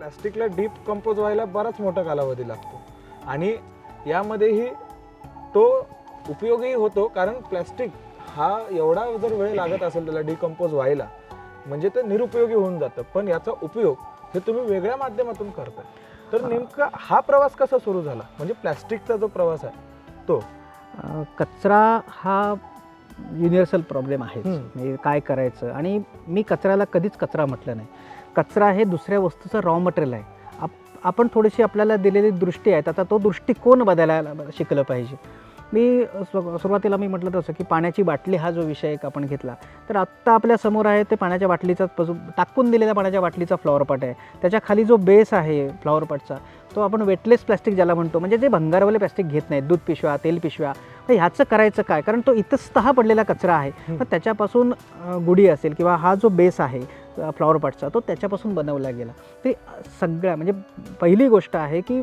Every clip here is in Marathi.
प्लॅस्टिकला डीप कंपोज व्हायला बराच मोठा कालावधी लागतो आणि यामध्येही तो उपयोगी होतो, कारण प्लॅस्टिक हा एवढा जर वेळ लागत असेल त्याला डिकंपोज व्हायला म्हणजे ते निरुपयोगी होऊन जातं, पण याचा उपयोग हे तुम्ही वेगळ्या माध्यमातून करताय. तर नेमका हा प्रवास कसा सुरू झाला, म्हणजे प्लॅस्टिकचा जो प्रवास आहे तो? कचरा हा युनिव्हर्सल प्रॉब्लेम आहे. म्हणजे काय करायचं, आणि मी कचऱ्याला कधीच कचरा म्हटलं नाही. कचरा हे दुसऱ्या वस्तूचं रॉ मटेरियल आहे. आपण थोडीशी आपल्याला दिलेली दृष्टी आहेत, आता तो दृष्टिकोन बदलायला शिकलं पाहिजे. सुरुवातीला मी म्हटलं तसं की पाण्याची बाटली हा जो विषय एक आपण घेतला, तर आत्ता आपल्या समोर आहे ते पाण्याच्या बाटलीचा टाकून दिलेल्या पाण्याच्या बाटलीचा फ्लॉवर पॉट आहे. त्याच्या खाली जो बेस आहे फ्लॉवर पॉटचा, तो आपण वेटलेस प्लॅस्टिक ज्याला म्हणतो, म्हणजे जे भंगारवाले प्लॅस्टिक घेत नाहीत, दूध पिशव्या, तेल पिशव्या. तर ह्याचं करायचं काय, कारण तो इतस्तः पडलेला कचरा आहे. तर त्याच्यापासून गुढी असेल किंवा हा जो बेस आहे फ्लॉवर पॉटचा, तो त्याच्यापासून बनवला गेला. ते सगळ्या म्हणजे पहिली गोष्ट आहे की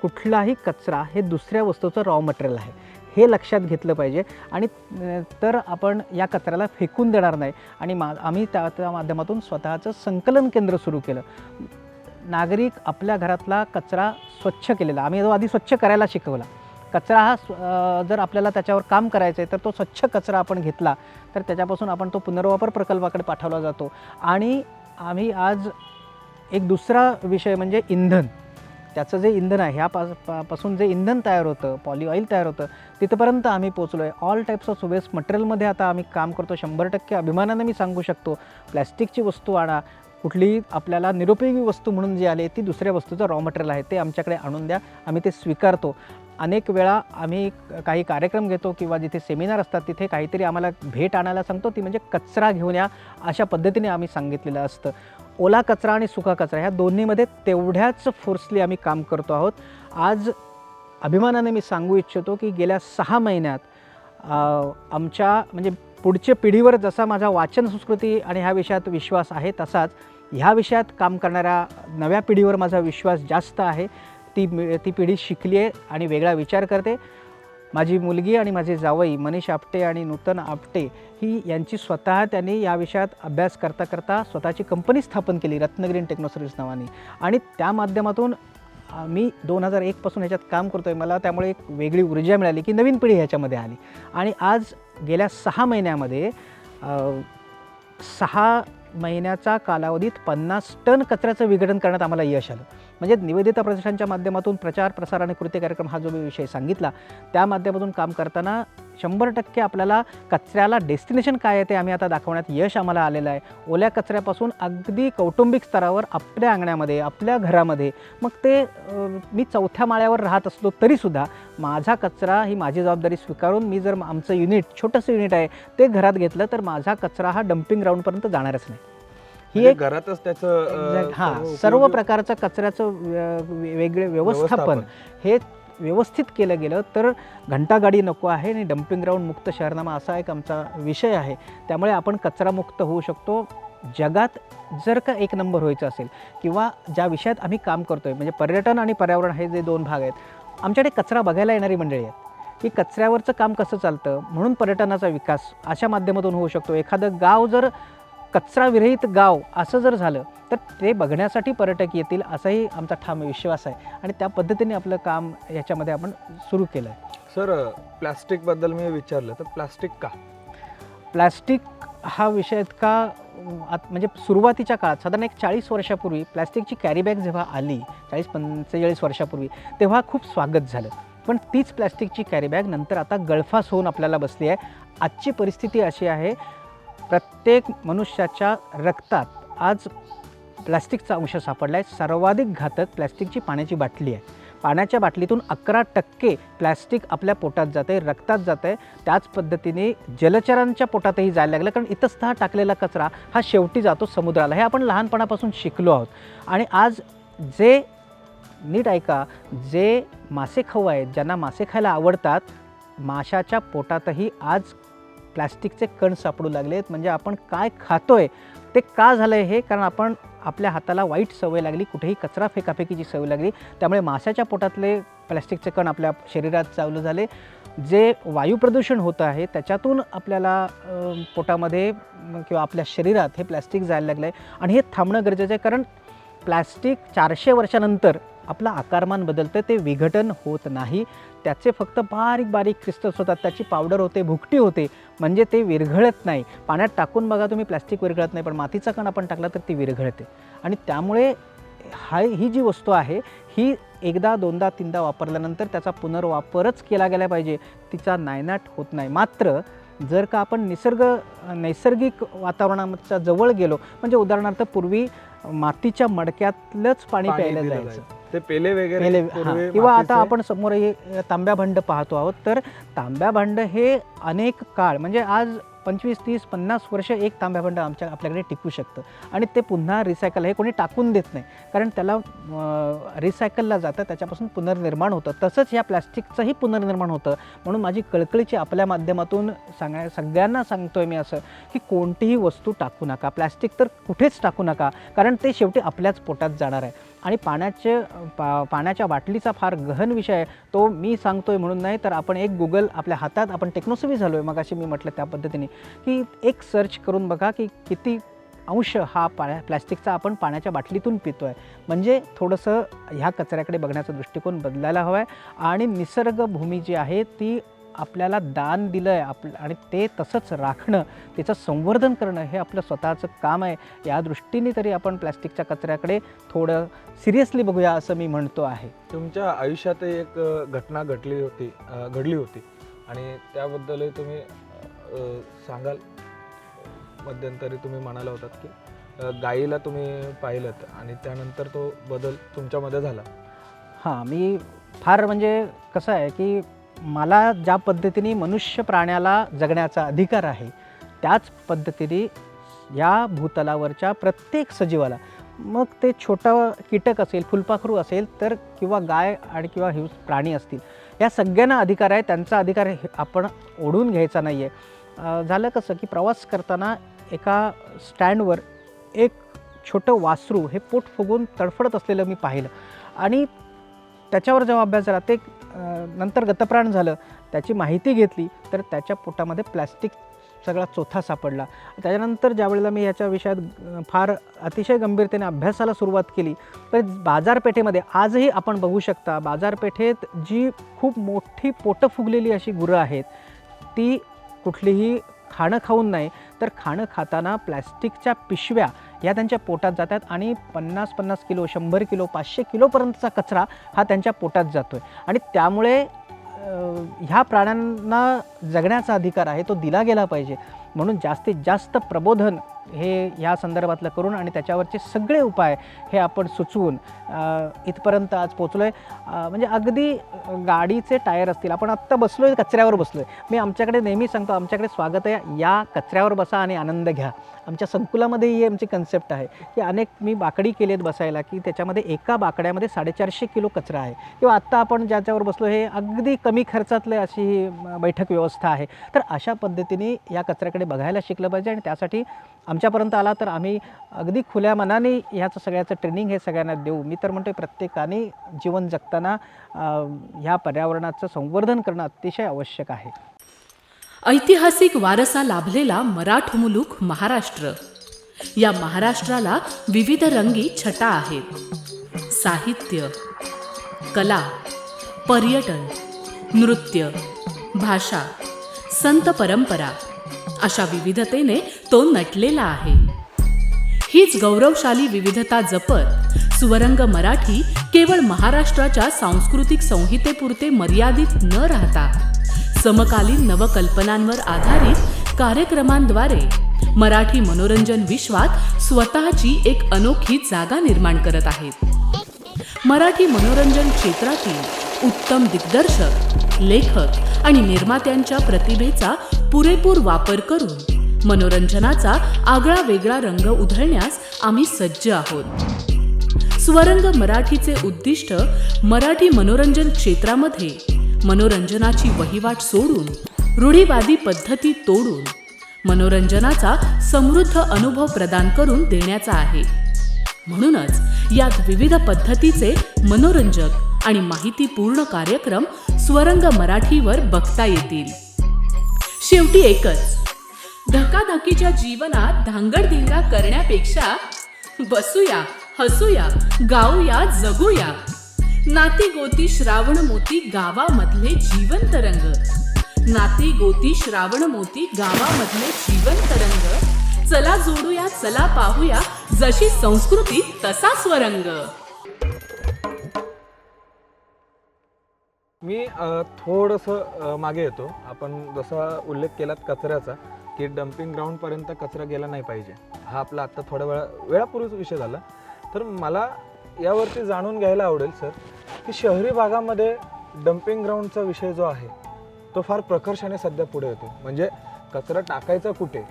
कुठलाही कचरा हे दुसऱ्या वस्तूचं रॉ मटेरियल आहे, हे लक्षात घेतलं पाहिजे. आणि तर आपण या कचऱ्याला फेकून देणार नाही. आणि आम्ही त्या माध्यमातून स्वतःचं संकलन केंद्र सुरू केलं. नागरिक आपल्या घरातला कचरा स्वच्छ केलेला, आम्ही तो आधी स्वच्छ करायला शिकवला. कचरा हा जर आपल्याला त्याच्यावर काम करायचं आहे तर तो स्वच्छ कचरा आपण घेतला तर त्याच्यापासून आपण तो पुनर्वापर प्रकल्पाकडे पाठवला जातो. आणि आम्ही आज एक दुसरा विषय म्हणजे इंधन, त्याचं जे इंधन आहे ह्यापासून जे इंधन तयार होतं, पॉली ऑइल तयार होतं, तिथपर्यंत आम्ही पोचलो आहे. ऑल टाईप्स ऑफ वेस्ट मटेरियलमध्ये आता आम्ही काम करतो. 100% अभिमानानं मी सांगू शकतो, प्लॅस्टिकची वस्तू आणा, कुठलीही आपल्याला निरुपयोगी वस्तू म्हणून जी आली ती दुसऱ्या वस्तूचं रॉ मटेरियल आहे, ते आमच्याकडे आणून द्या, आम्ही ते स्वीकारतो. अनेक वेळा आम्ही काही कार्यक्रम घेतो किंवा जिथे सेमिनार असतात तिथे काहीतरी आम्हाला भेट आणायला सांगतो, ती म्हणजे कचरा घेऊन या, अशा पद्धतीने आम्ही सांगितलेलं असतं. ओला कचरा आणि सुका कचरा ह्या दोन्हीमध्ये तेवढ्याच फोर्सली आम्ही काम करतो आहोत. आज अभिमानाने मी सांगू इच्छितो की गेल्या 6 महिन्यात आमच्या म्हणजे पुढच्या पिढीवर जसा माझा वाचन संस्कृती आणि ह्या विषयात विश्वास आहे, तसाच ह्या विषयात काम करणाऱ्या नव्या पिढीवर माझा विश्वास जास्त आहे. ती पिढी शिकली आहे आणि वेगळा विचार करते. माझी मुलगी आणि माझे जावई मनीष आपटे आणि नूतन आपटे ही यांची त्यांनी या विषयात अभ्यास करता करता स्वतःची कंपनी स्थापन केली, रत्नग्रीन टेक्नोसर्व्हिस नावाने. आणि त्या माध्यमातून मी 2001 पासून ह्याच्यात काम करतो आहे. मला त्यामुळे एक वेगळी ऊर्जा मिळाली की नवीन पिढी ह्याच्यामध्ये आली. आणि आज गेल्या 6 महिन्यामध्ये 6 महिन्याचा कालावधीत 50 टन कचऱ्याचं विघटन करण्यात आम्हाला यश आलं. म्हणजे निवेदिता प्रतिष्ठानच्या माध्यमातून प्रचार, प्रसार आणि कृती कार्यक्रम हा जो मी विषय सांगितला, त्या माध्यमातून काम करताना 100% आपल्याला कचऱ्याला डेस्टिनेशन काय आहे ते आम्ही आता दाखवण्यात यश आम्हाला आलेलं आहे. ओल्या कचऱ्यापासून अगदी कौटुंबिक स्तरावर आपल्या अंगणामध्ये, आपल्या घरामध्ये, मग ते मी 4थ्या माळ्यावर राहत असलो तरीसुद्धा माझा कचरा ही माझी जबाबदारी स्वीकारून मी जर आमचं युनिट, छोटंसं युनिट आहे, ते घरात घेतलं तर माझा कचरा हा डम्पिंग ग्राउंडपर्यंत जाणारच नाही. ही एक घरातच त्याचं सर्व प्रकारचं कचऱ्याचं वेगळे व्यवस्थापन हे व्यवस्थित केलं गेलं तर घंटागाडी नको आहे आणि डम्पिंग ग्राउंड मुक्त शहरनामा असा एक आमचा विषय आहे. त्यामुळे आपण कचरामुक्त होऊ शकतो. जगात जर का 1 नंबर व्हायचं असेल किंवा ज्या विषयात आम्ही काम करतो आहे, म्हणजे पर्यटन आणि पर्यावरण हे जे 2 भाग आहेत, आमच्याकडे कचरा बघायला येणारी मंडळी आहेत की कचऱ्यावरचं काम कसं चालतं, म्हणून पर्यटनाचा विकास अशा माध्यमातून होऊ शकतो. एखादं गाव जर कचराविरहित गाव असं जर झालं तर ते बघण्यासाठी पर्यटक येतील, असाही आमचा ठाम विश्वास आहे. आणि त्या पद्धतीने आपलं काम ह्याच्यामध्ये आपण सुरू केलं आहे. सर, प्लॅस्टिकबद्दल मी विचारलं तर प्लॅस्टिक का? प्लॅस्टिक हा विषय इतका म्हणजे सुरुवातीच्या काळात साधारण एक 40 वर्षापूर्वी प्लॅस्टिकची कॅरीबॅग जेव्हा आली, 40-45 वर्षापूर्वी, तेव्हा खूप स्वागत झालं. पण तीच प्लॅस्टिकची कॅरीबॅग नंतर आता गळफास होऊन आपल्याला बसली आहे. आजची परिस्थिती अशी आहे, प्रत्येक मनुष्याच्या रक्तात आज प्लॅस्टिकचा अंश सापडला आहे. सर्वाधिक घातक प्लॅस्टिकची पाण्याची बाटली आहे. पाण्याच्या बाटलीतून 11% प्लॅस्टिक आपल्या पोटात जातं आहे, रक्तात जातं आहे. त्याच पद्धतीने जलचरांच्या पोटातही जायला लागलं, कारण इतस्तः टाकलेला कचरा हा शेवटी जातो समुद्राला. हे आपण लहानपणापासून शिकलो आहोत. आणि आज जे नीट ऐका, जे मासे खाऊ आहेत, ज्यांना मासे खायला आवडतात, माशाच्या पोटातही आज प्लॅस्टिकचे कण सापडू लागले आहेत. म्हणजे आपण काय खातोय ते का झालं आहे हे, कारण आपण आपल्या हाताला वाईट सवय लागली, कुठेही कचरा फेकाफेकीची सवय लागली, त्यामुळे माशाच्या पोटातले प्लॅस्टिकचे कण आपल्या शरीरात चालू झाले. जे वायू प्रदूषण होतं आहे त्याच्यातून आपल्याला पोटामध्ये किंवा आपल्या शरीरात हे प्लॅस्टिक जायला लागलं आहे. आणि हे थांबणं गरजेचं आहे, कारण प्लॅस्टिक 400 वर्षानंतर आपलं आकारमान बदलतं, ते विघटन होत नाही. त्याचे फक्त बारीक बारीक क्रिस्टल्स होतात, त्याची पावडर होते, भुकटी होते, म्हणजे ते विरघळत नाही. पाण्यात टाकून बघा तुम्ही, प्लॅस्टिक विरघळत नाही, पण मातीचा कण आपण टाकला तर ती विरघळते. आणि त्यामुळे ही जी वस्तू आहे ही एकदा दोनदा तीनदा वापरल्यानंतर त्याचा पुनर्वापरच केला गेला पाहिजे, तिचा नायनाट होत नाही. मात्र जर का आपण नैसर्गिक वातावरणाच्या जवळ गेलो, म्हणजे उदाहरणार्थ पूर्वी मातीच्या मडक्यातलंच पाणी प्यायला जायचं, ते पेले वगैरे पूर्वी किंवा आता मातीचे. आपण समोर हे तांब्या भांड पाहतो आहोत, तर तांब्या भांड हे अनेक काळ, म्हणजे आज 25, 30, 50 वर्ष एक तांब्या भांड आपल्याकडे टिकू शकतं आणि ते पुन्हा रिसायकल, हे कोणी टाकून देत नाही, कारण त्याला रिसायकलला जातं, त्याच्यापासून पुनर्निर्माण होतं. तसंच या प्लॅस्टिकचंही पुनर्निर्माण होतं. म्हणून माझी कळकळीची आपल्या माध्यमातून सगळ्यांना सांगतोय मी असं, की कोणतीही वस्तू टाकू नका, प्लॅस्टिक तर कुठेच टाकू नका, कारण ते शेवटी आपल्याच पोटात जाणार आहे. आणि पाण्याच्या बाटलीचा फार गहन विषय आहे, तो मी सांगतोय म्हणून नाही, तर आपण एक गुगल आपल्या हातात, आपण टेक्नोसेवी झालो आहे, मग अशी मी म्हटलं त्या पद्धतीने, की एक सर्च करून बघा की किती अंश हा प्लॅस्टिकचा आपण पाण्याच्या बाटलीतून पितो आहे. म्हणजे थोडंसं ह्या कचऱ्याकडे बघण्याचा दृष्टिकोन बदलायला हवा आहे. आणि निसर्गभूमी जी आहे ती आपल्याला दान दिलं आहे आणि ते तसंच राखणं, त्याचं संवर्धन करणं हे आपलं स्वतःचं काम आहे. या दृष्टीने तरी आपण प्लॅस्टिकच्या कचऱ्याकडे थोडं सिरियसली बघूया असं मी म्हणतो आहे. तुमच्या आयुष्यात एक घटना घडली होती आणि त्याबद्दलही तुम्ही सांगाल. मध्यंतरी तुम्ही म्हणाला होतात की गाईला तुम्ही पाहिलं आणि त्यानंतर तो बदल तुमच्यामध्ये झाला. हां, मी फार, म्हणजे कसं आहे की मला ज्या पद्धतीने मनुष्य प्राण्याला जगण्याचा अधिकार आहे, त्याच पद्धतीने या भूतलावरच्या प्रत्येक सजीवाला, मग ते छोटं कीटक असेल, फुलपाखरू असेल, तर किंवा गाय आणि किंवा प्राणी असतील, या सगळ्यांना अधिकार आहे. त्यांचा अधिकार आपण ओढून घ्यायचा नाही आहे. झालं कसं की प्रवास करताना एका स्टँडवर एक छोटं वासरू हे पोट फुगून तडफडत असलेलं मी पाहिलं. आणि त्याच्यावर जेव्हा अभ्यास झाला, ते नंतर गतप्राण झालं, त्याची माहिती घेतली, तर त्याच्या पोटामध्ये प्लॅस्टिक सगळा चोथा सापडला. त्याच्यानंतर ज्यावेळेला मी ह्याच्या विषयात फार अतिशय गंभीरतेने अभ्यासाला सुरुवात केली, तर बाजारपेठेमध्ये आजही आपण बघू शकता, बाजारपेठेत जी खूप मोठी पोटं फुगलेली अशी गुरं आहेत, ती कुठलीही खाणं खाऊन नाही, तर खाणं खाताना प्लॅस्टिकच्या पिशव्या या त्यांच्या पोटात जातात आणि 50-50 किलो, 100 किलो, 500 किलोपर्यंतचा कचरा हा त्यांच्या पोटात जातो आहे. आणि त्यामुळे ह्या प्राण्यांना जगण्याचा अधिकार आहे, तो दिला गेला पाहिजे. म्हणून जास्तीत जास्त प्रबोधन हे ह्या संदर्भातलं करून आणि त्याच्यावरचे सगळे उपाय हे आपण सुचवून इथपर्यंत आज पोचलो आहे. म्हणजे अगदी गाडीचे टायर असतील, आपण आत्ता बसलो आहे, कचऱ्यावर बसलो आहे. मी आमच्याकडे नेहमी सांगतो, आमच्याकडे स्वागत आहे, या कचऱ्यावर बसा आणि आनंद घ्या. आमच्या संकुलामध्येही ही आमची कन्सेप्ट आहे की अनेक मी बाकडी केलेत बसायला, की त्याच्यामध्ये एका बाकड्यामध्ये 450 किलो कचरा आहे. किंवा आत्ता आपण ज्याच्यावर बसलो हे अगदी कमी खर्चातले अशी ही बैठक व्यवस्था आहे. तर अशा पद्धतीने या कचऱ्याकडे बघायला शिकलं पाहिजे. आणि त्यासाठी आमच्यापर्यंत आला तर आम्ही अगदी खुल्या मनाने ह्याचं सगळ्याचं ट्रेनिंग हे सगळ्यांना देऊ. मी तर म्हणतो प्रत्येकाने जीवन जगताना ह्या पर्यावरणाचं संवर्धन करणं अतिशय आवश्यक आहे. ऐतिहासिक वारसा लाभलेला मराठ मुलूक महाराष्ट्र. या महाराष्ट्राला विविध रंगी छटा आहेत. साहित्य, कला, पर्यटन, नृत्य, भाषा, संत परंपरा अशा विविधतेने तो नटलेला आहे. हीच गौरवशाली विविधता जपत स्वरंग मराठी केवळ महाराष्ट्राच्या सांस्कृतिक संहितेपुरते मर्यादित न राहता समकालीन नवकल्पनांवर आधारित कार्यक्रमांद्वारे मराठी मनोरंजन विश्वात स्वतःची एक अनोखी जागा निर्माण करत आहेत. मराठी मनोरंजन क्षेत्रातील उत्तम दिग्दर्शक, लेखक आणि निर्मात्यांच्या प्रतिभेचा पुरेपूर वापर करून मनोरंजनाचा आगळा वेगळा रंग उधळण्यास आम्ही सज्ज आहोत. स्वरंग मराठीचे उद्दिष्ट मराठी मनोरंजन क्षेत्रामध्ये मनोरंजनाची वहिवाट सोडून, रूढीवादी पद्धती तोडून मनोरंजनाचा समृद्ध अनुभव प्रदान करून देण्याचा आहे. म्हणूनच यात विविध पद्धतीचे मनोरंजक आणि माहितीपूर्ण कार्यक्रम स्वरंग मराठीवर बघता येतील. शेवटी एकच, धकाधकीच्या जीवनात धांगडधिंगा करण्यापेक्षा बसूया हसूया, गाऊया, जगूया. नाती गोती श्रावण मोती गावामधले जीवंत रंग. नाती गोती श्रावण मोती गावामधले जीवंत रंग. चला जोडूया, चला पाहूया, जशी संस्कृती तसा स्वरंग. मी थोडंसं मागे येतो. आपण जसा उल्लेख केलात कचऱ्याचा, की डम्पिंग ग्राउंडपर्यंत कचरा गेला नाही पाहिजे, हा आपला आत्ता थोड्या वेळापूर्वीच विषय झाला. तर मला यावरती जाणून घ्यायला आवडेल सर, की शहरी भागामध्ये डम्पिंग ग्राउंडचा विषय जो आहे तो फार प्रकर्षाने सध्या पुढे येतो. म्हणजे कचरा टाकायचा कुठे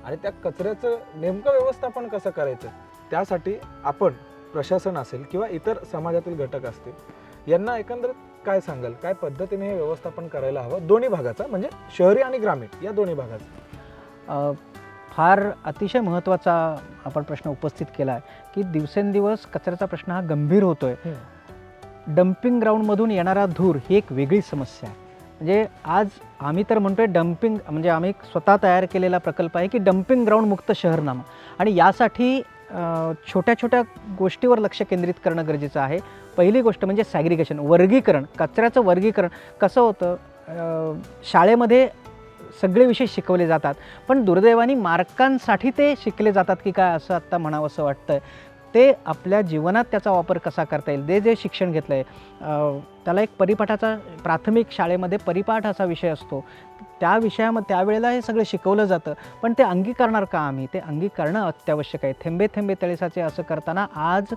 आणि त्या कचऱ्याचं नेमकं व्यवस्थापन कसं करायचं, त्यासाठी आपण प्रशासन असेल किंवा इतर समाजातील घटक असतील यांना एकंदरीत काय सांगाल, काय पद्धतीने हे व्यवस्थापन करायला हवं दोन्ही भागाचा, म्हणजे शहरी आणि ग्रामीण या दोन्ही भागाचा? फार अतिशय महत्त्वाचा आपण प्रश्न उपस्थित केला आहे की दिवसेंदिवस कचऱ्याचा प्रश्न हा गंभीर होतो आहे. डम्पिंग ग्राउंडमधून येणारा धूर ही एक वेगळी समस्या आहे. म्हणजे आज आम्ही तर म्हणतोय डम्पिंग, म्हणजे आम्ही स्वतः तयार केलेला प्रकल्प आहे की डम्पिंग ग्राउंड मुक्त शहरनामा, आणि यासाठी छोट्या छोट्या गोष्टीवर लक्ष केंद्रित करणं गरजेचं आहे. पहिली गोष्ट म्हणजे सॅग्रिगेशन, वर्गीकरण. कचऱ्याचं वर्गीकरण कसं होतं, शाळेमध्ये सगळे विषय शिकवले जातात, पण दुर्दैवाने मार्कांसाठी ते शिकले जातात की काय असं आत्ता म्हणावं असं वाटतंय. ते आपल्या जीवनात त्याचा वापर कसा करता येईल, जे शिक्षण घेतलं आहे त्याला एक परिपाठाचा, प्राथमिक शाळेमध्ये परिपाठ असा विषय असतो, त्या विषयामध्ये त्यावेळेला हे सगळं शिकवलं जातं, पण ते अंगीकारणार का आम्ही? ते अंगीकरणं अत्यावश्यक आहे. थेंबे थेंबे तळेसाचे असं करताना आज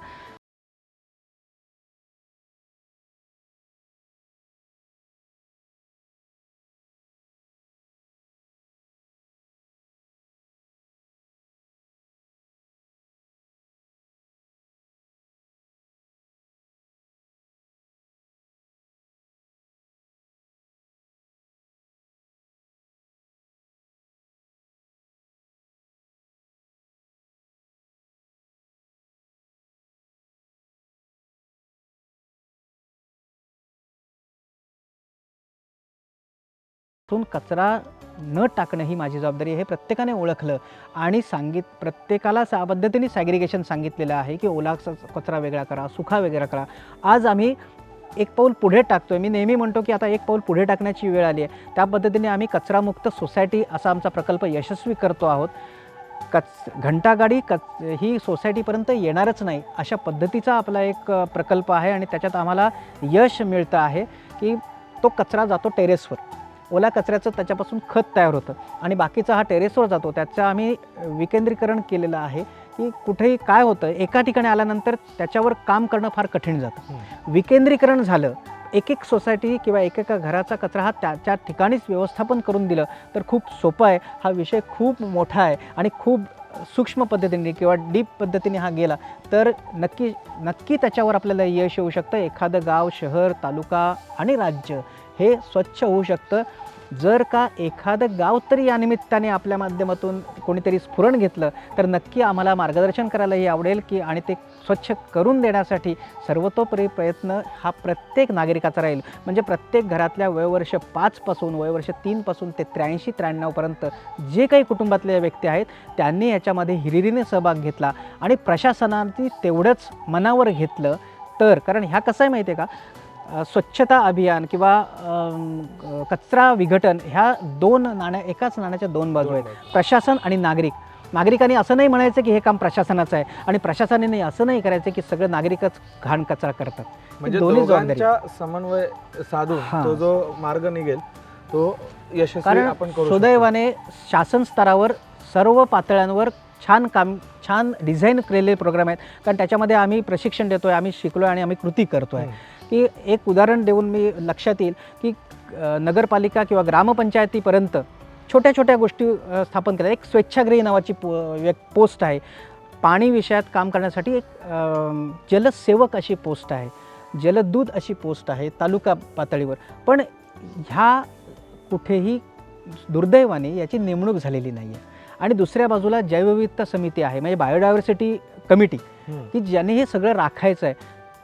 कचरा न टाकणं ही माझी जबाबदारी आहे हे प्रत्येकाने ओळखलं आणि प्रत्येकाला त्या पद्धतीने सॅग्रिगेशन सांगितलेलं आहे की ओला कचरा वेगळा करा, सुका वेगळा करा. आज आम्ही एक पाऊल पुढे टाकतोय. मी नेहमी म्हणतो की आता एक पाऊल पुढे टाकण्याची वेळ आली आहे. त्या पद्धतीने आम्ही कचरामुक्त सोसायटी असा आमचा प्रकल्प यशस्वी करतो आहोत. घंटागाडी ही सोसायटीपर्यंत येणारच नाही अशा पद्धतीचा आपला एक प्रकल्प आहे आणि त्याच्यात आम्हाला यश मिळतं आहे की तो कचरा जातो टेरेसवर. ओला कचऱ्याचं त्याच्यापासून खत तयार होतं आणि बाकीचा हा टेरेसवर जातो. त्याचं आम्ही विकेंद्रीकरण केलेलं आहे की कुठेही काय होतं, एका ठिकाणी आल्यानंतर त्याच्यावर काम करणं फार कठीण जातं. विकेंद्रीकरण झालं, एक एक सोसायटी किंवा एकेका घराचा कचरा हा त्याच्या ठिकाणीच व्यवस्थापन करून दिलं तर खूप सोपं आहे. हा विषय खूप मोठा आहे आणि खूप सूक्ष्म पद्धतीने किंवा डीप पद्धतीने हा गेला तर नक्की त्याच्यावर आपल्याला यश येऊ शकतं. एखादं गाव, शहर, तालुका आणि राज्य हे स्वच्छ होऊ शकतं. जर का एखादं गाव तरी या निमित्ताने आपल्या माध्यमातून कोणीतरी स्फुरण घेतलं तर नक्की आम्हाला मार्गदर्शन करायलाही आवडेल की आणि ते स्वच्छ करून देण्यासाठी सर्वतोपरी प्रयत्न हा प्रत्येक नागरिकाचा राहील. म्हणजे प्रत्येक घरातल्या वयोवर्ष 5 पासून वयोवर्ष 3 पासून ते 83-93 पर्यंत जे काही कुटुंबातल्या व्यक्ती आहेत त्यांनी याच्यामध्ये हिरिरीने सहभाग घेतला आणि प्रशासनाने तेवढंच मनावर घेतलं तर, कारण ह्या कसं आहे माहिती आहे का, स्वच्छता अभियान किंवा कचरा विघटन ह्या एकाच नाण्याच्या दोन बाजू आहेत. प्रशासन आणि नागरिकांनी असं नाही म्हणायचं की हे काम प्रशासनाचं आहे आणि प्रशासनाने असं नाही करायचं की सगळे नागरिकच घाण कचरा करतात. म्हणजे दोघांच्या समन्वय साधून तो जो मार्ग निघेल तो यशस्वी आपण करू. सुदैवाने शासन स्तरावर सर्व पातळ्यांवर छान डिझाईन केलेले प्रोग्राम आहेत. कारण त्याच्यामध्ये आम्ही प्रशिक्षण देतोय, आम्ही शिकलोय आणि आम्ही कृती करतोय. की एक उदाहरण देऊन मी लक्षात येईल की नगरपालिका किंवा ग्रामपंचायतीपर्यंत छोट्या छोट्या गोष्टी स्थापन केल्या. एक स्वच्छाग्रही नावाची पोस्ट आहे. पाणी विषयात काम करण्यासाठी एक जलसेवक अशी पोस्ट आहे, जलदूत अशी पोस्ट आहे तालुका पातळीवर. पण ह्या कुठेही दुर्दैवाने याची नेमणूक झालेली नाही आहे. आणि दुसऱ्या बाजूला जैवविविधता समिती आहे, म्हणजे बायोडायव्हर्सिटी कमिटी, की ज्याने हे सगळं राखायचं आहे,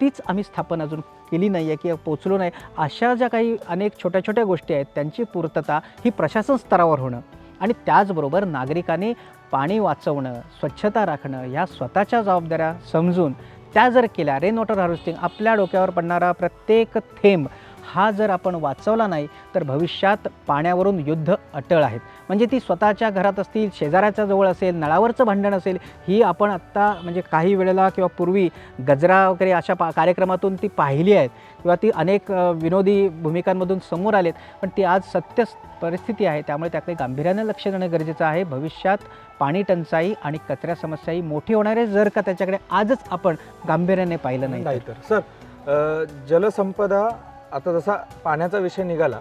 तीच आम्ही स्थापन अजून केली नाही आहे किंवा पोचलो नाही. अशा ज्या काही अनेक छोट्या छोट्या गोष्टी आहेत त्यांची पूर्तता ही प्रशासन स्तरावर होणं आणि त्याचबरोबर नागरिकांनी पाणी वाचवणं, स्वच्छता राखणं ह्या स्वतःच्या जबाबदाऱ्या समजून त्या जर केल्या, रेन वॉटर हार्वेस्टिंग, आपल्या डोक्यावर पडणारा प्रत्येक थेंब हा जर आपण वाचवला नाही तर भविष्यात पाण्यावरून युद्ध अटळ आहेत. म्हणजे ती स्वतःच्या घरात असतील, शेजाऱ्याच्या जवळ असेल, नळावरचं भांडण असेल, ही आपण आत्ता म्हणजे काही वेळेला किंवा पूर्वी गजरा वगैरे अशा कार्यक्रमातून ती पाहिली आहेत किंवा ती अनेक विनोदी भूमिकांमधून समोर आलेत, पण ती आज सत्य परिस्थिती आहे. त्यामुळे त्याकडे गांभीर्याने लक्ष देणं गरजेचं आहे. भविष्यात पाणी टंचाई आणि कचरा समस्याही मोठी होणार आहे जर का त्याच्याकडे आजच आपण गांभीर्याने पाहिलं नाही तर. सर, जलसंपदा, आता जसा पाण्याचा विषय निघाला,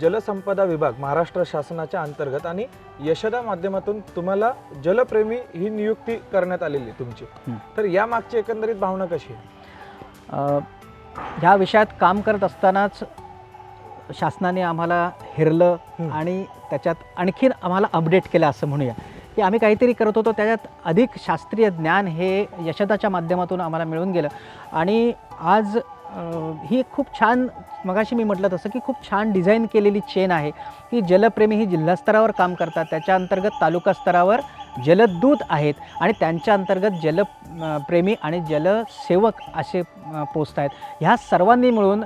जलसंपदा विभाग महाराष्ट्र शासनाच्या अंतर्गत आणि यशदा माध्यमातून तुम्हाला जलप्रेमी ही नियुक्ती करण्यात आलेली आहे तुमची. तर या मागची एकंदरीत भावना कशी आहे? ह्या विषयात काम करत असतानाच शासनाने आम्हाला हेरलं आणि त्याच्यात आणखीन आम्हाला अपडेट केलं असं म्हणूया, की आम्ही काहीतरी करत होतो त्याच्यात अधिक शास्त्रीय ज्ञान हे यशदाच्या माध्यमातून आम्हाला मिळून गेलं. आणि आज ही खूप छान, मगाशी मी म्हटलं तसं की खूप छान डिझाईन केलेली चेन आहे की जलप्रेमी ही जिल्हा स्तरावर काम करतात, त्याच्या अंतर्गत तालुका स्तरावर जलदूत आहेत आणि त्यांच्या अंतर्गत जलप्रेमी आणि जलसेवक असे पोस्ट आहेत. ह्या सर्वांनी मिळून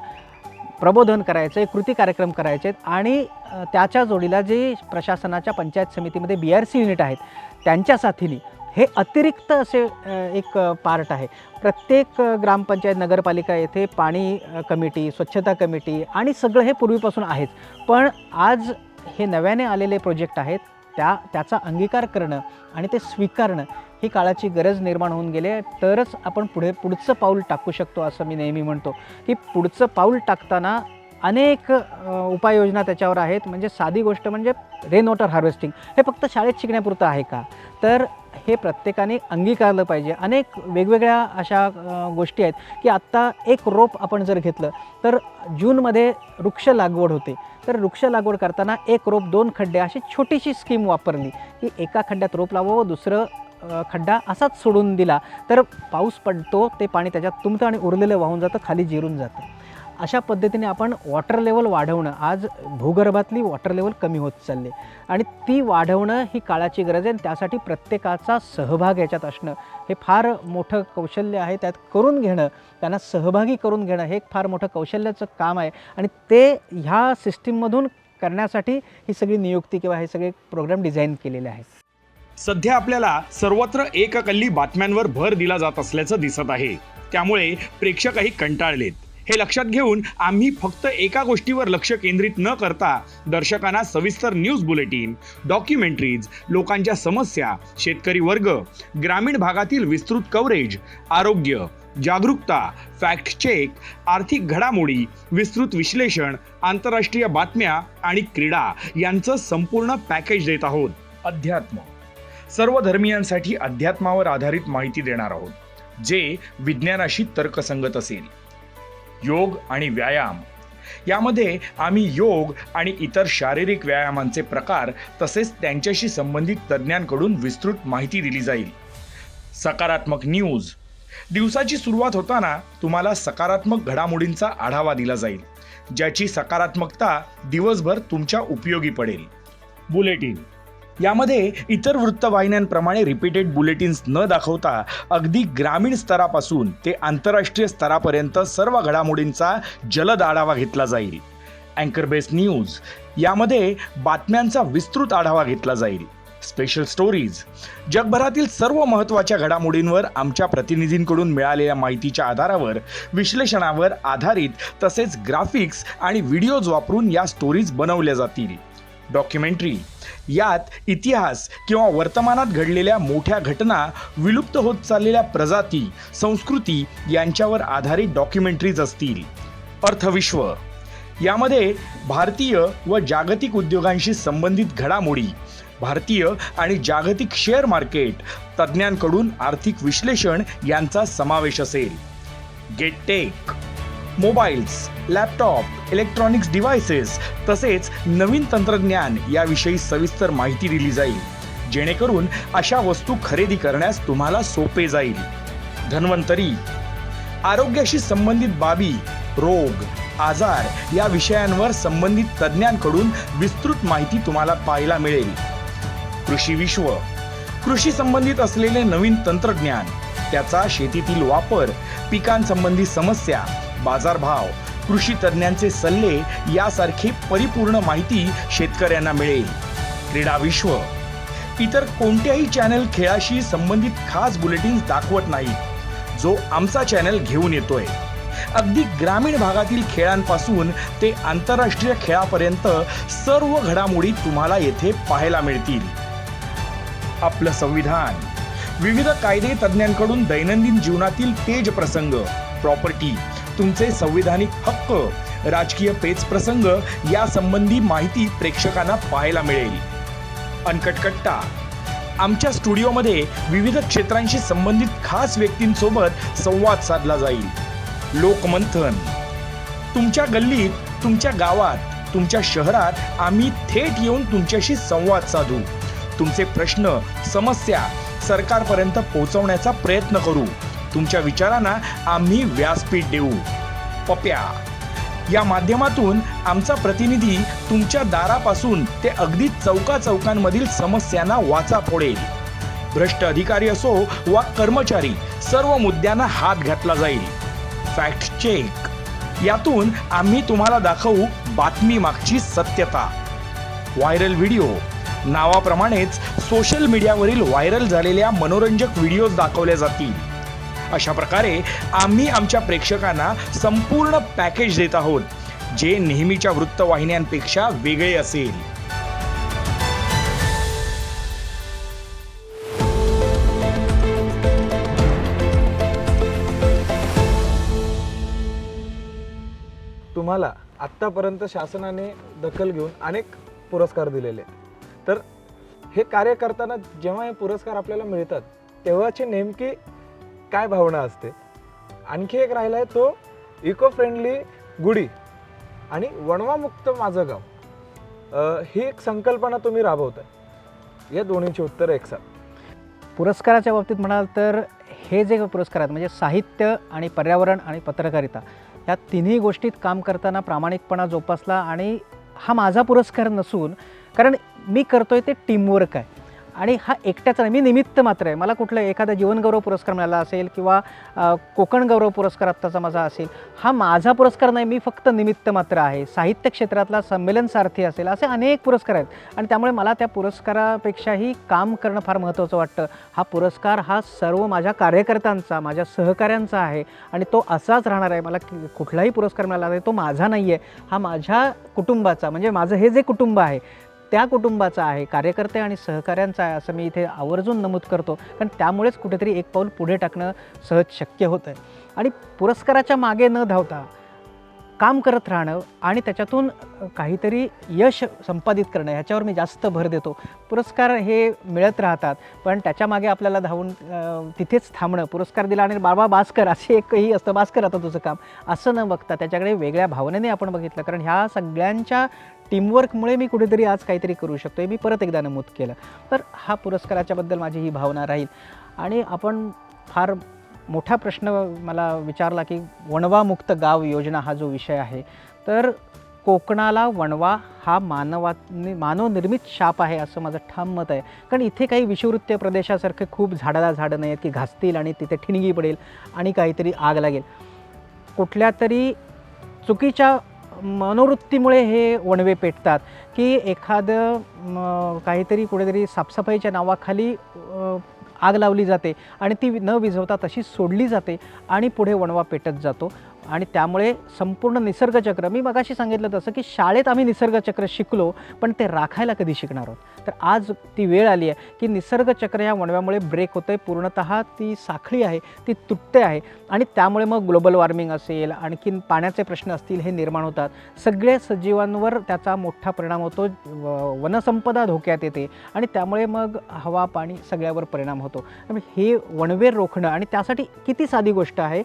प्रबोधन करायचं आहे, कृती कार्यक्रम करायचे आहेत आणि त्याच्या जोडीला जे प्रशासनाच्या पंचायत समितीमध्ये BRC युनिट आहेत त्यांच्या साथीने हे अतिरिक्त असे एक पार्ट आहे. प्रत्येक ग्रामपंचायत, नगरपालिका येथे पाणी कमिटी, स्वच्छता कमिटी आणि सगळं हे पूर्वीपासून आहेच, पण आज हे नव्याने आलेले प्रोजेक्ट आहेत त्याचा अंगीकार करणं आणि ते स्वीकारणं ही काळाची गरज निर्माण होऊन गेली आहे. तरच आपण पुढचं पाऊल टाकू शकतो असं मी नेहमी म्हणतो की पुढचं पाऊल टाकताना अनेक उपाययोजना त्याच्यावर आहेत. म्हणजे साधी गोष्ट म्हणजे रेन वॉटर हार्वेस्टिंग हे फक्त शाळेत शिकण्यापुरतं आहे का, तर हे प्रत्येकाने अंगीकारलं पाहिजे. अनेक वेगवेगळ्या अशा गोष्टी आहेत की आत्ता एक रोप आपण जर घेतलं तर जूनमध्ये वृक्ष लागवड होते, तर वृक्ष लागवड करताना एक रोप 2 खड्डे अशी छोटीशी स्कीम वापरली की एका खड्ड्यात रोप लावावं, दुसरं खड्डा असाच सोडून दिला तर पाऊस पडतो, ते पाणी त्याच्यात तुंबतं आणि उरलेलं वाहून जातं, खाली जिरून जातं. अशा पद्धतीने आपण वॉटर लेवल वाढवणं, आज भूगर्भातली वॉटर लेवल कमी होत चालली आणि ती वाढवणं ही काळाची गरज आहे आणि त्यासाठी प्रत्येकाचा सहभाग याच्यात असणं हे फार मोठं कौशल्य आहे. त्यात करून घेणं, त्यांना सहभागी करून घेणं हे एक फार मोठं कौशल्याचं काम आहे आणि ते ह्या सिस्टीममधून करण्यासाठी ही सगळी नियुक्ती किंवा हे सगळे प्रोग्राम डिझाईन केलेले आहेत. सध्या आपल्याला सर्वत्र एककल्ली बातम्यांवर भर दिला जात असल्याचं दिसत आहे, त्यामुळे प्रेक्षकही कंटाळलेत. हे लक्षात घेऊन आम्ही फक्त एका गोष्टीवर लक्ष केंद्रित न करता दर्शकांना सविस्तर न्यूज बुलेटिन, डॉक्युमेंटरीज, लोकांच्या समस्या, शेतकरी वर्ग, ग्रामीण भागातील विस्तृत कव्हरेज, आरोग्य, जागरूकता, फॅक्ट चेक, आर्थिक घडामोडी, विस्तृत विश्लेषण, आंतरराष्ट्रीय बातम्या आणि क्रीडा यांचं संपूर्ण पॅकेज देत आहोत. अध्यात्म, सर्व धर्मियांसाठी अध्यात्मावर आधारित माहिती देणार आहोत, जे विज्ञानाशी तर्कसंगत असेल. योग आणि व्यायाम, यामध्ये आम्ही योग आणि इतर शारीरिक व्यायामांचे प्रकार तसेच त्यांच्याशी संबंधित तज्ज्ञांकडून विस्तृत माहिती दिली जाईल. सकारात्मक न्यूज, दिवसाची सुरुवात होताना तुम्हाला सकारात्मक घडामोडींचा आढावा दिला जाईल, ज्याची सकारात्मकता दिवसभर तुमच्या उपयोगी पडेल. बुलेटिन, यामध्ये इतर वृत्तवाहिन्यांप्रमाणे रिपीटेड बुलेटिन्स न दाखवता अगदी ग्रामीण स्तरापासून ते आंतरराष्ट्रीय स्तरापर्यंत सर्व घडामोडींचा जलद आढावा घेतला जाईल. अँकर बेस्ड न्यूज, यामध्ये बातम्यांचा विस्तृत आढावा घेतला जाईल. स्पेशल स्टोरीज, जगभरातील सर्व महत्त्वाच्या घडामोडींवर आमच्या प्रतिनिधींकडून मिळालेल्या माहितीच्या आधारावर विश्लेषणावर आधारित तसेच ग्राफिक्स आणि व्हिडिओज वापरून या स्टोरीज बनवल्या जातील. डॉक्युमेंटरी, यात इतिहास किंवा वर्तमानात घडलेल्या मोठ्या घटना, विलुप्त होत चाललेल्या प्रजाती, संस्कृती यांच्यावर आधारित डॉक्युमेंटरीज असतील. अर्थविश्व, यामध्ये भारतीय व जागतिक उद्योगांशी संबंधित घडामोडी, भारतीय आणि जागतिक शेअर मार्केट, तज्ज्ञांकडून आर्थिक विश्लेषण यांचा समावेश असेल. Get tech, mobiles, laptop, electronics devices तसेच नवीन तंत्रज्ञान याविषयी सविस्तर माहिती दिली जाईल, जेणेकरून अशा वस्तू खरेदी करण्यास तुम्हाला सोपे जाईल. धन्वंतरी, आरोग्याशी संबंधित बाबी, रोग, आजार या विषयांवर संबंधित तज्ज्ञांकडून विस्तृत माहिती तुम्हाला पाहायला मिळेल. कृषी विश्व, कृषी संबंधित असलेले नवीन तंत्रज्ञान, त्याचा शेतीतील वापर, पिकांसंबंधी समस्या, बाजारभाव, कृषी तज्ज्ञांचे सल्ले यासारखी परिपूर्ण माहिती शेतकऱ्यांना मिळेल. क्रीडा विश्व, इतर कोणत्याही चॅनल खेळाशी संबंधित खास बुलेटिन्स दाखवत नाहीत, जो आमचा चॅनल घेऊन येतोय. अगदी ग्रामीण भागातील खेळांपासून ते आंतरराष्ट्रीय खेळापर्यंत सर्व घडामोडी तुम्हाला येथे पाहायला मिळतील. आपलं संविधान, विविध कायदे तज्ज्ञांकडून दैनंदिन जीवनातील तेज प्रसंग, प्रॉपर्टी, तुमचे संविधानिक हक्क, राजकीय पेच प्रसंग या संबंधी माहिती प्रेक्षकांना पाहायला मिळेल. अनकट कट्टा, आमच्या स्टुडिओमध्ये विविध क्षेत्रांशी संबंधित खास व्यक्तींसोबत संवाद साधला जाईल. लोकमंथन, तुमच्या गल्लीत, तुमच्या गावात, तुमच्या शहरात आम्ही थेट येऊन तुमच्याशी संवाद साधू. तुमचे प्रश्न, समस्या सरकारपर्यंत पोहोचवण्याचा प्रयत्न करू. तुमच्या विचारांना आम्ही व्यासपीठ देऊ. पप्या, या माध्यमातून आमचा प्रतिनिधी तुमच्या दारापासून ते अगदी चौकाचौकांमधील समस्यांना वाचा फोडेल. भ्रष्ट अधिकारी असो वा कर्मचारी, सर्व मुद्द्यांना हात घातला जाईल. फॅक्ट चेक, यातून आम्ही तुम्हाला दाखवू बातमी मागची सत्यता. व्हायरल व्हिडिओ, नावाप्रमाणेच सोशल मीडियावरील व्हायरल झालेल्या मनोरंजक व्हिडिओज दाखवल्या जातील. अशा प्रकारे आम्ही आमच्या प्रेक्षकांना संपूर्ण पॅकेज देत आहोत, जे नेहमीच्या वृत्तवाहिन्यांपेक्षा वेगळे असेल. तुम्हाला आत्तापर्यंत शासनाने दखल घेऊन अनेक पुरस्कार दिलेले, तर हे कार्य करताना जेव्हा हे पुरस्कार आपल्याला मिळतात तेव्हाची नेमकी काय भावना असते? आणखी एक राहिला आहे तो इको फ्रेंडली गुढी आणि वणवामुक्त माझं गाव, ही एक संकल्पना तुम्ही राबवताय. या दोन्हीची उत्तरं एक साथ. पुरस्काराच्या बाबतीत म्हणाल तर हे जे पुरस्कार आहेत म्हणजे साहित्य आणि पर्यावरण आणि पत्रकारिता या तिन्ही गोष्टीत काम करताना प्रामाणिकपणा जोपासला. आणि हा माझा पुरस्कार नसून, कारण मी करतोय ते टीमवर्क आहे आणि हा एकट्याचा नाही, मी निमित्त मात्र आहे. मला कुठलं एखादा जीवनगौरव पुरस्कार मिळाला असेल किंवा कोकण गौरव पुरस्कार आत्ताचा माझा असेल, हा माझा पुरस्कार नाही, मी फक्त निमित्त मात्र आहे. साहित्य क्षेत्रातला संमेलन सारथी असेल, असे अनेक पुरस्कार आहेत आणि त्यामुळे मला त्या पुरस्कारापेक्षाही काम करणं फार महत्त्वाचं वाटतं. हा पुरस्कार हा सर्व माझ्या कार्यकर्त्यांचा, माझ्या सहकाऱ्यांचा आहे आणि तो असाच राहणार आहे. मला कुठलाही पुरस्कार मिळाला आहे तो माझा नाही आहे, हा माझ्या कुटुंबाचा, म्हणजे माझं हे जे कुटुंब आहे त्या कुटुंबाचा आहे, कार्यकर्ते आणि सहकाऱ्यांचा आहे, असं मी इथे आवर्जून नमूद करतो. कारण त्यामुळेच कुठेतरी एक पाऊल पुढे टाकणं सहज शक्य होतं आहे. आणि पुरस्काराच्या मागे न धावता काम करत राहणं आणि त्याच्यातून काहीतरी यश संपादित करणं ह्याच्यावर मी जास्त भर देतो. पुरस्कार हे मिळत राहतात, पण त्याच्यामागे आपल्याला धावून तिथेच थांबणं, पुरस्कार दिला आणि बाबा बास्कर असे एकही असतं, बास्कर आता तुझं काम, असं न बघता त्याच्याकडे वेगळ्या भावनेने आपण बघितलं. कारण ह्या सगळ्यांच्या टीमवर्कमुळे मी कुठेतरी आज काहीतरी करू शकतो हे मी परत एकदा नमूद केलं. तर हा पुरस्काराच्याबद्दल माझी ही भावना राहील. आणि आपण फार मोठा प्रश्न मला विचारला की वणवामुक्त गाव योजना हा जो विषय आहे, तर कोकणाला वणवा हा मानवनिर्मित शाप आहे असं माझं ठाम मत आहे. कारण इथे काही विषुववृत्तीय प्रदेशासारखे खूप झाडाला झाडं नाही आहेत की घासतील आणि तिथे ठिणगी पडेल आणि काहीतरी आग लागेल. कुठल्या तरी चुकीच्या मनोवृत्तीमुळे हे वणवे पेटतात की एखादं काहीतरी कुठेतरी साफसफाईच्या नावाखाली आग लावली जाते आणि ती न विझवता तशीच सोडली जाते आणि पुढे वणवा पेटत जातो. आणि त्यामुळे संपूर्ण निसर्गचक्र, मी मगाशी सांगितलं तसं की शाळेत आम्ही निसर्गचक्र शिकलो, पण ते राखायला कधी शिकणार आहोत? तर आज ती वेळ आली आहे की निसर्गचक्र ह्या वणव्यामुळे ब्रेक होतं आहे, पूर्णतः ती साखळी आहे ती तुटते आहे आणि त्यामुळे मग ग्लोबल वॉर्मिंग असेल, आणखीन पाण्याचे प्रश्न असतील, हे निर्माण होतात. सगळ्या सजीवांवर त्याचा मोठा परिणाम होतो, वनसंपदा धोक्यात येते आणि त्यामुळे मग हवा पाणी सगळ्यावर परिणाम होतो. हे वणवे रोखणं, आणि त्यासाठी किती साधी गोष्ट आहे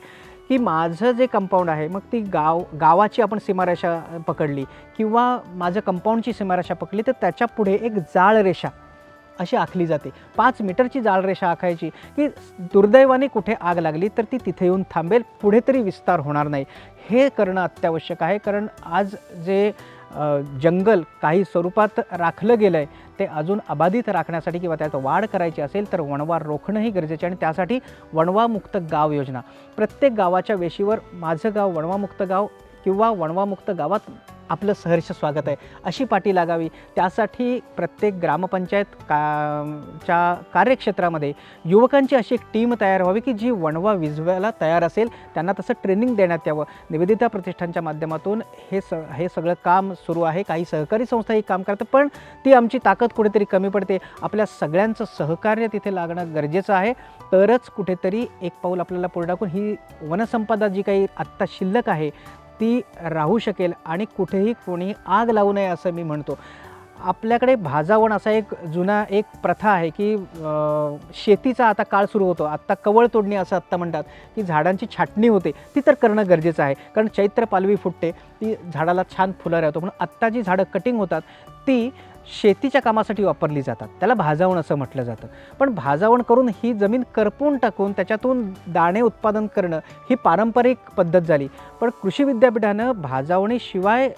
की माझं जे कंपाऊंड आहे, मग ती गावाची आपण सीमारेषा पकडली किंवा माझं कंपाऊंडची सीमारेषा पकडली, तर त्याच्या पुढे एक जाळ रेषा अशी आखली जाते. 5 मीटरची जाळरेषा आखायची की दुर्दैवाने कुठे आग लागली तर ती तिथे येऊन थांबेल, पुढे तरी विस्तार होणार नाही. हे करणं अत्यावश्यक आहे, कारण आज जे जंगल काही स्वरूपात राखलं गेलं आहे ते अजून अबाधित राखण्यासाठी किंवा त्यात वाढ करायची असेल तर वणवा रोखणंही गरजेचं आहे. आणि त्यासाठी वणवामुक्त गाव योजना, प्रत्येक गावाच्या वेशीवर माझं गाव वणवामुक्त गाव किंवा वणवामुक्त गावात आपलं सहर्ष स्वागत आहे अशी पाटी लागावी. त्यासाठी प्रत्येक ग्रामपंचायत च्या कार्यक्षेत्रामध्ये युवकांची अशी एक टीम तयार व्हावी की जी वणवा विझवायला तयार असेल. त्यांना तसं ट्रेनिंग देण्यात यावं. निवेदिता प्रतिष्ठानच्या माध्यमातून हे सगळं काम सुरू आहे. काही सहकारी संस्थाही काम करतात, पण ती आमची ताकद कुठेतरी कमी पडते. आपल्या सगळ्यांचं सहकार्य तिथे लागणं गरजेचं आहे, तरच कुठेतरी एक पाऊल आपल्याला पुढे टाकून ही वनसंपदा जी काही आत्ता शिल्लक आहे ती राहू शकेल आणि कुठेही कोणी आग लावू नये असं मी म्हणतो. आपल्याकडे भाजावण असा एक जुना एक प्रथा आहे की शेतीचा आता काळ सुरू होतो. आत्ता कवळ तोडणी असं आत्ता म्हणतात की झाडांची छाटणी होते, ती तर करणं गरजेचं आहे, कारण चैत्र पालवी फुटते, ती झाडाला छान फुलं राहतो. म्हणून आत्ता जी झाडं कटिंग होतात ती शेतीच्या कामासाठी वापरली जातात, त्याला भाजावण असं म्हटलं जातं. पण भाजावण करून ही जमीन करपून टाकून त्याच्यातून दाणे उत्पादन करणं ही पारंपरिक पद्धत झाली. पण कृषी विद्यापीठानं भाजावणीशिवाय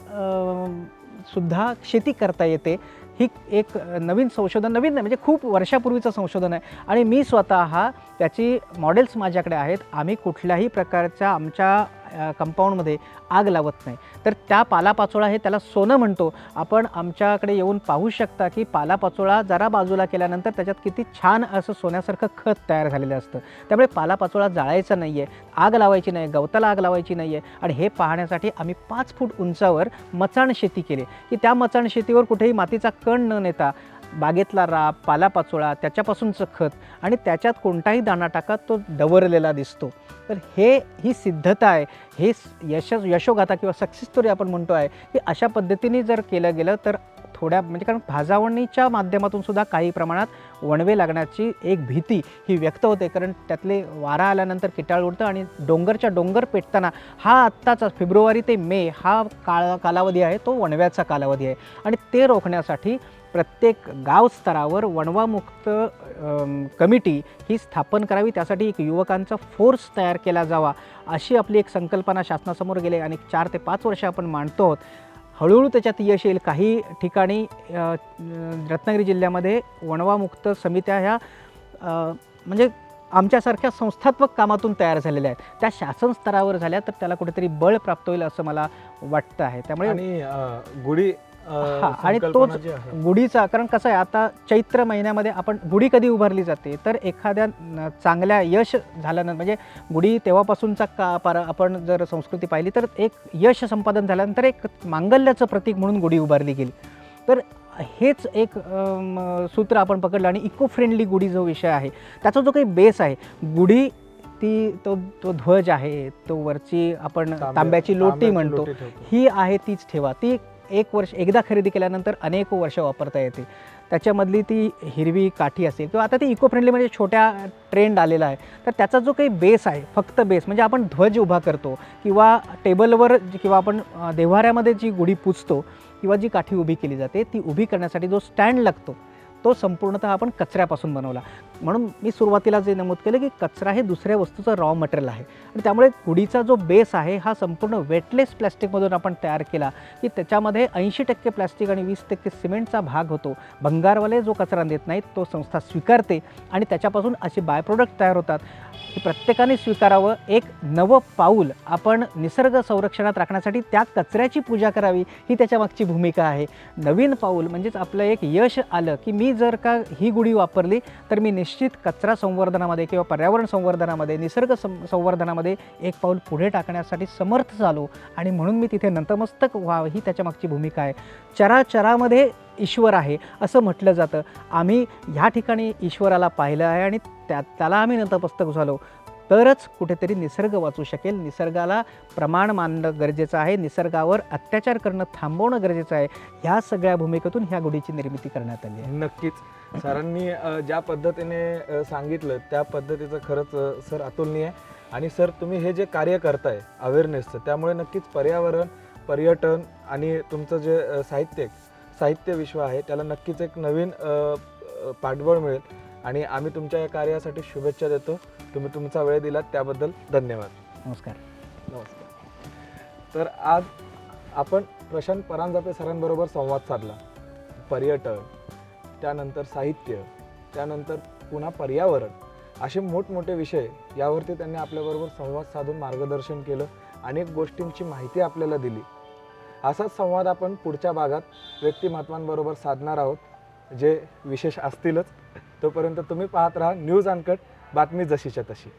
सुद्धा शेती करता येते ही एक नवीन संशोधन, नवीन नाही म्हणजे खूप वर्षापूर्वीचं संशोधन आहे. आणि मी स्वतः त्याची मॉडेल्स माझ्याकडे आहेत. आम्ही कुठल्याही प्रकारच्या आमच्या कंपाऊंडमध्ये आग लावत नाही. तर त्या पालापाचोळा हे त्याला सोनं म्हणतो. आपण आमच्याकडे येऊन पाहू शकता की पालापाचोळा जरा बाजूला केल्यानंतर त्याच्यात किती छान असं सोन्यासारखं खत तयार झालेलं असतं. त्यामुळे पालापाचोळा जाळायचा नाही आहे, आग लावायची नाही, गवताला आग लावायची नाही आहे. आणि हे पाहण्यासाठी आम्ही 5 फूट उंचावर मचाण शेती केली की त्या मचाण शेतीवर कुठेही मातीचा कण न नेता बागेतला राब, पालापाचोळा, त्याच्यापासूनचं खत आणि त्याच्यात कोणताही दाणा टाका तो डवरलेला दिसतो. तर ही सिद्धता आहे, हे यशोगाथा किंवा सक्सेस स्टोरी आपण म्हणतो आहे की अशा पद्धतीने जर केलं गेलं तर थोड्या म्हणजे कारण भाजावणीच्या माध्यमातून सुद्धा काही प्रमाणात वणवे लागण्याची एक भीती ही व्यक्त होते, कारण त्यातले वारा आल्यानंतर किटाळ उडतं आणि डोंगरच्या डोंगर पेटताना हा आत्ताचा फेब्रुवारी ते मे हा कालावधी आहे तो वणव्याचा कालावधी आहे. आणि ते रोखण्यासाठी प्रत्येक गाव स्तरावर वणवामुक्त कमिटी ही स्थापन करावी. त्यासाठी एक युवकांचा फोर्स तयार केला जावा अशी आपली एक संकल्पना शासनासमोर गेले आणि 4 ते 5 वर्ष आपण मांडतो आहोत. हळूहळू त्याच्यात यश येईल. काही ठिकाणी रत्नागिरी जिल्ह्यामध्ये वणवामुक्त समित्या ह्या म्हणजे आमच्यासारख्या संस्थात्मक कामातून तयार झालेल्या आहेत. त्या शासन स्तरावर झाल्या तर त्याला कुठेतरी बळ प्राप्त होईल असं मला वाटतं आहे. त्यामुळे आणि गुढी आणि संकल्पना तोच जी आहे गुढीचा, कारण कसं आहे आता चैत्र महिन्यामध्ये आपण गुढी कधी उभारली जाते तर एखाद्या चांगल्या यश झाल्यानंतर, म्हणजे गुढी तेव्हापासूनचा आपण जर संस्कृती पाहिली तर एक यश संपादन झाल्यानंतर एक मांगल्याचं प्रतीक म्हणून गुढी उभारली गेली. तर हेच एक सूत्र आपण पकडलं आणि इको फ्रेंडली गुढी जो विषय आहे त्याचा जो काही बेस आहे, गुढी ती तो ध्वज आहे, तो वरची आपण तांब्याची लोटी म्हणतो, ही आहे तीच ठेवा. ती 1 वर्ष एकदा खरेदी केल्यानंतर अनेक वर्ष वापरता येते. त्याच्यामधली ती हिरवी काठी असेल किंवा आता ती इको फ्रेंडली म्हणजे छोट्या ट्रेंड आलेला आहे, तर त्याचा जो काही बेस आहे, फक्त बेस म्हणजे आपण ध्वज उभा करतो किंवा टेबलवर किंवा आपण देव्हाऱ्यामध्ये जी गुढी पुजतो किंवा जी काठी उभी केली जाते ती उभी करण्यासाठी जो स्टँड लागतो तो संपूर्णतः आपण कचऱ्यापासून बनवला. म्हणून मी सुरुवातीला जे नमूद केलं की कचरा हे दुसऱ्या वस्तूचं रॉ मटेरियल आहे आणि त्यामुळे गुढीचा जो बेस आहे हा संपूर्ण वेटलेस प्लॅस्टिकमधून आपण तयार केला की त्याच्यामध्ये 80% प्लॅस्टिक आणि 20% सिमेंटचा भाग होतो. भंगारवाले जो कचरा देत नाहीत तो संस्था स्वीकारते आणि त्याच्यापासून असे बाय प्रोडक्ट तयार होतात. हे प्रत्येकाने स्वीकारावं. एक नवं पाऊल आपण निसर्ग संरक्षणात राखण्यासाठी त्या कचऱ्याची पूजा करावी ही त्याच्यामागची भूमिका आहे. नवीन पाऊल म्हणजेच आपलं एक यश आलं की मी जर का ही गुढी वापरली तर मी निश्चित कचरा संवर्धनामध्ये किंवा पर्यावरण संवर्धनामध्ये, निसर्ग संवर्धनामध्ये एक पाऊल पुढे टाकण्यासाठी समर्थ झालो आणि म्हणून मी तिथे नतमस्तक व्हावं ही त्याच्यामागची भूमिका आहे. चराचरामध्ये ईश्वर आहे असं म्हटलं जातं. आम्ही ह्या ठिकाणी ईश्वराला पाहिलं आहे आणि त्याला आम्ही नतमस्तक झालो तरच कुठेतरी निसर्ग वाचू शकेल. निसर्गाला प्रमाण मानणं गरजेचं आहे, निसर्गावर अत्याचार करणं थांबवणं गरजेचं आहे. ह्या सगळ्या भूमिकेतून ह्या गुढीची निर्मिती करण्यात आली आहे. नक्कीच सरांनी ज्या पद्धतीने सांगितलं त्या पद्धतीचं खरंच सर अतुलनीय आहे. आणि सर तुम्ही हे जे कार्य करताय अवेअरनेसचं, त्यामुळे नक्कीच पर्यावरण, पर्यटन आणि तुमचं जे साहित्य विश्व आहे त्याला नक्कीच एक नवीन पाठबळ मिळेल आणि आम्ही तुमच्या या कार्यासाठी शुभेच्छा देतो. तुम्ही तुमचा वेळ दिलात त्याबद्दल धन्यवाद. नमस्कार. नमस्कार. तर आज आपण प्रशांत परांजपे सरांबरोबर संवाद साधला. पर्यटन, त्यानंतर साहित्य, त्यानंतर पुन्हा पर्यावरण असे मोठमोठे विषय यावरती त्यांनी आपल्याबरोबर संवाद साधून मार्गदर्शन केलं. अनेक गोष्टींची माहिती आपल्याला दिली. असाच संवाद आपण पुढच्या भागात व्यक्तिमत्वांबरोबर साधणार आहोत, जे विशेष असतीलच. तोपर्यंत तुम्ही पाहत राहा न्यूज अनकट, बातमी जशीच्या तशी.